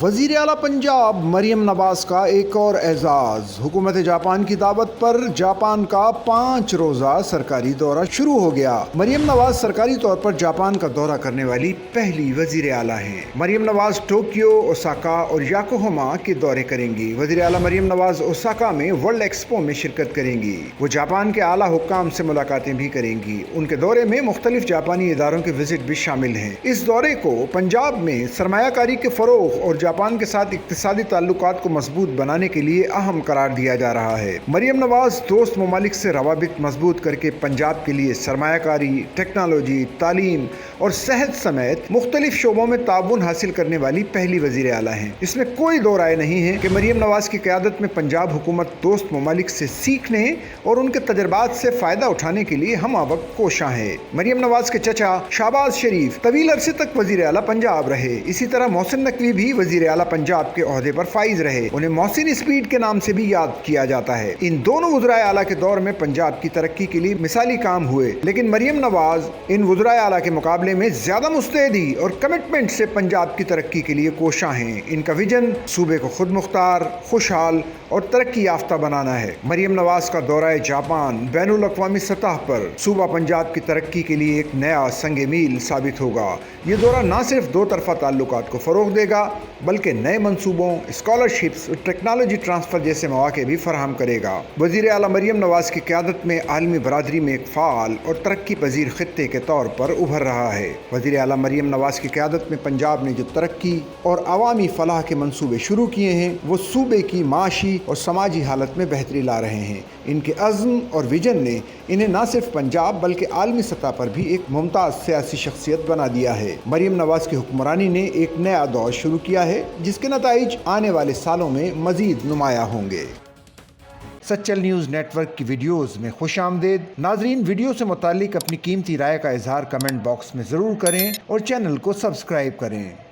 वजीर आला पंजाब मरियम नवाज का एक और एजाज। हुकूमत जापान की दावत पर जापान का 5 रोज़ा सरकारी दौरा शुरू हो गया। मरियम नवाज सरकारी तौर पर जापान का दौरा करने वाली पहली वजीर आला हैं। मरियम नवाज टोक्यो, ओसाका और याकोहामा के दौरे करेंगी। वजीर आला मरियम नवाज ओसाका में वर्ल्ड एक्सपो में शिरकत करेंगी। वो जापान के आला हुक्काम से मुलाकातें भी करेंगी। उनके दौरे में मुख्तलिफ जापानी इदारों के विजिट भी शामिल हैं। इस दौरे को पंजाब में सरमायाकारी के फरोग और जापान के साथ इक्तिसादी ताल्लुकात को मजबूत बनाने के लिए अहम करार दिया जा रहा है। मरियम नवाज दोस्त ममालिक से रवाबित मजबूत करके पंजाब के लिए सरमायाकारी, टेक्नोलॉजी, तालीम और सेहत समेत मुख्तलिफ शोबों में ताउन हासिल करने वाली पहली वजीर आला हैं। इसमें कोई दो राय नहीं है कि मरियम नवाज की क़यादत में पंजाब हुकूमत दोस्त ममालिक से सीखने और उनके तजर्बात से फ़ायदा उठाने के लिए हम वक्त कोशां है। मरियम नवाज के चचा शहबाज शरीफ तवील अरसे तक वजीर आला पंजाब रहे। इसी तरह मोहसिन नकवी भी वजीर आला पंजाब के ओहदे पर फाइज रहे। उन्हें मोहसिन स्पीड के नाम से भी याद किया जाता है। इन दोनों वज़राए आला के दौर में पंजाब की तरक्की के लिए मिसाली काम हुए, लेकिन मरियम नवाज इन वज़राए आला के मुकाबले में ज्यादा मुस्तैदी और कमिटमेंट से पंजाब की तरक्की के लिए कोशां हैं। इनका विजन सूबे को खुद मुख्तार, खुशहाल और तरक्की याफ्ता बनाना है। मरियम नवाज का दौरा जापान बैनुल अक़वामी सतह पर सूबा पंजाब की तरक्की के लिए एक नया संग मील साबित होगा। ये दौरा न सिर्फ दो तरफा ताल्लुकात को फ़रोग़ देगा, बल्कि नए मंसूबों, स्कॉलरशिप्स और टेक्नोलॉजी ट्रांसफ़र जैसे मौक़े भी फराहम करेगा। वज़ीर आला मरियम नवाज की क़यादत में आलमी बरादरी में एक फ़ाल और तरक्की पजीर ख़ित्ते के तौर पर उभर रहा है। वज़ीर आला मरियम नवाज की क़यादत में पंजाब ने जो तरक्की और अवामी फ़लाह के मंसूबे शुरू किए हैं, वो सूबे की माशी और समाजी हालत में बेहतरी ला रहे हैं। इनके अज़्म और विजन ने इन्हें न सिर्फ पंजाब बल्कि आलमी सतह पर भी एक मुमताज़ सियासी शख्सियत बना दिया है। मरियम नवाज की हुक्मरानी ने एक नया दौर शुरू किया है, जिसके नताइज आने वाले सालों में मज़ीद नुमायाँ होंगे। सच्चल न्यूज़ नेटवर्क की वीडियोज़ में खुश आमदेद। नाजरीन, वीडियो से मुताल्लिक अपनी कीमती राय का इजहार कमेंट बॉक्स में ज़रूर करें और चैनल को सब्सक्राइब करें।